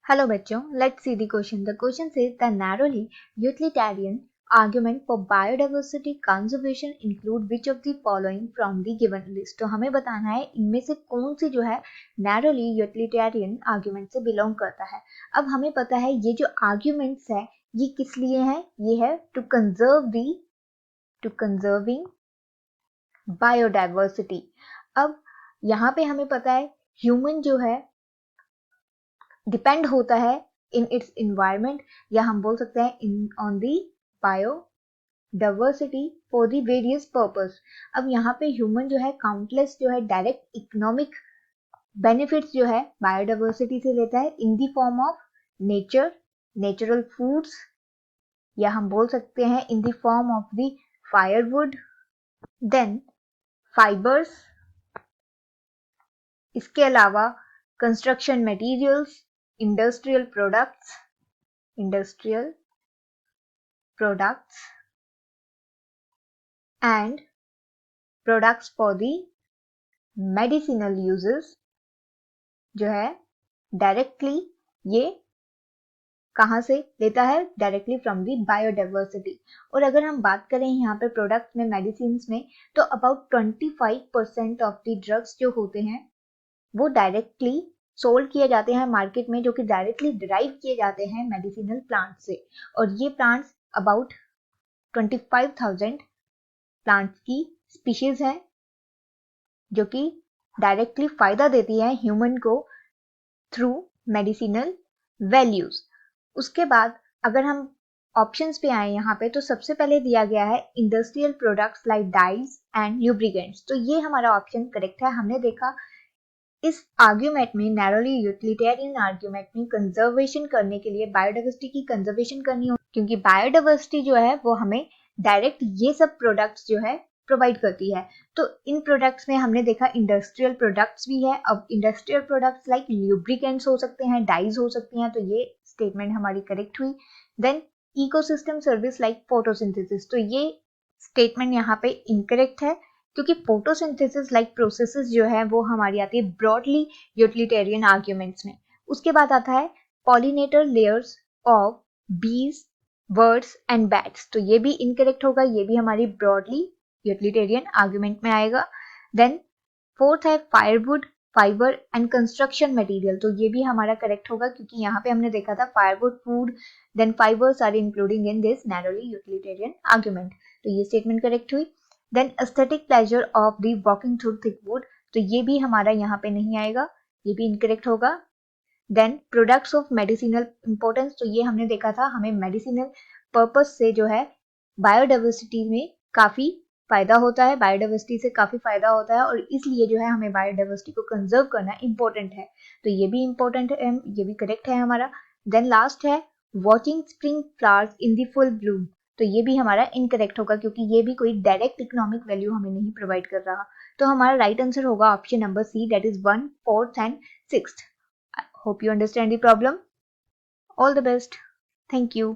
Hello बच्चों, let's see the question. The question says the narrowly utilitarian argument for biodiversity conservation include which of the following from the given list. तो हमें बताना है इनमें से कौन सी जो है narrowly utilitarian argument से belong करता है. अब हमें पता है ये जो arguments है ये किस लिए हैं? ये है to conserving biodiversity. अब यहाँ पे हमें पता है human जो है डिपेंड होता है इन इट्स इन्वायरमेंट या हम बोल सकते हैं in on the biodiversity for the various purpose. अब यहाँ पे ह्यूमन जो है काउंटलेस जो है डायरेक्ट इकोनॉमिक बेनिफिट्स जो है बायोडाइवर्सिटी से लेता है in the form of nature, natural foods या हम बोल सकते हैं in the form of the firewood, then fibres, इसके अलावा construction materials, industrial products and products for the medicinal uses जो है डायरेक्टली ये कहाँ से लेता है? Directly from the biodiversity. और अगर हम बात करें यहाँ पे प्रोडक्ट्स में, मेडिसिन में, तो अबाउट 25% ऑफ द ड्रग्स जो होते हैं वो डायरेक्टली सोल्ड किए जाते हैं मार्केट में, जो कि डायरेक्टली डिराइव किए जाते हैं मेडिसिनल प्लांट से. और ये प्लांट्स अबाउट 25,000 प्लांट्स की स्पीशीज है जो कि डायरेक्टली फायदा देती है ह्यूमन को थ्रू मेडिसिनल वैल्यूज. उसके बाद अगर हम ऑप्शंस पे आए यहाँ पे तो सबसे पहले दिया गया है industrial products like dyes and lubricants. तो ये हमारा ऑप्शन करेक्ट है. हमने देखा इस आर्ग्यूमेंट में, नैरोली यूटिलिटेरियन आर्ग्यूमेंट में कंजर्वेशन करने के लिए बायोडाइवर्सिटी की कंजर्वेशन करनी हो, क्योंकि बायोडाइवर्सिटी जो है वो हमें डायरेक्ट ये सब प्रोडक्ट्स जो है प्रोवाइड करती है. तो इन प्रोडक्ट्स में हमने देखा इंडस्ट्रियल प्रोडक्ट्स भी है. अब इंडस्ट्रियल प्रोडक्ट्स लाइक ल्यूब्रिकेंट्स हो सकते हैं, डाइज हो सकती हैं, तो ये स्टेटमेंट हमारी करेक्ट हुई. Then ecosystem service like photosynthesis, तो ये स्टेटमेंट यहाँ पे इनकरेक्ट है क्योंकि फोटोसिंथेसिस लाइक प्रोसेसेस जो है वो हमारी आती है ब्रॉडली यूटिलिटेरियन आर्ग्यूमेंट्स में. उसके बाद आता है पॉलिनेटर लेयर्स ऑफ बीज, बर्ड्स एंड बैट्स, तो ये भी इनकरेक्ट होगा, ये भी हमारी ब्रॉडली यूटिलिटेरियन आर्ग्यूमेंट में आएगा. देन फोर्थ है firewood, fibre and construction material, तो ये भी हमारा करेक्ट होगा क्योंकि यहाँ पे हमने देखा था firewood, food, then fibres are including in this narrowly utilitarian argument, तो ये स्टेटमेंट करेक्ट हुई. Then aesthetic pleasure of the walking through thick wood, तो ये भी हमारा यहाँ पे नहीं आएगा, ये भी इनकरेक्ट होगा. Then products of medicinal importance, तो ये हमने देखा था हमें मेडिसिनल पर्पस से जो है बायोडाइवर्सिटी में काफी फायदा होता है, बायोडाइवर्सिटी से काफी फायदा होता है और इसलिए जो है हमें बायोडाइवर्सिटी को कंजर्व करना इंपॉर्टेंट है, तो ये भी इंपॉर्टेंट है, ये भी करेक्ट है हमारा. देन लास्ट है watching spring flowers in the full Bloom, तो ये भी हमारा इनकरेक्ट होगा क्योंकि ये भी कोई डायरेक्ट इकोनॉमिक वैल्यू हमें नहीं प्रोवाइड कर रहा. तो हमारा राइट आंसर होगा option number C, that is 1, 4th and 6th. Hope you understand the problem. All the best. Thank you.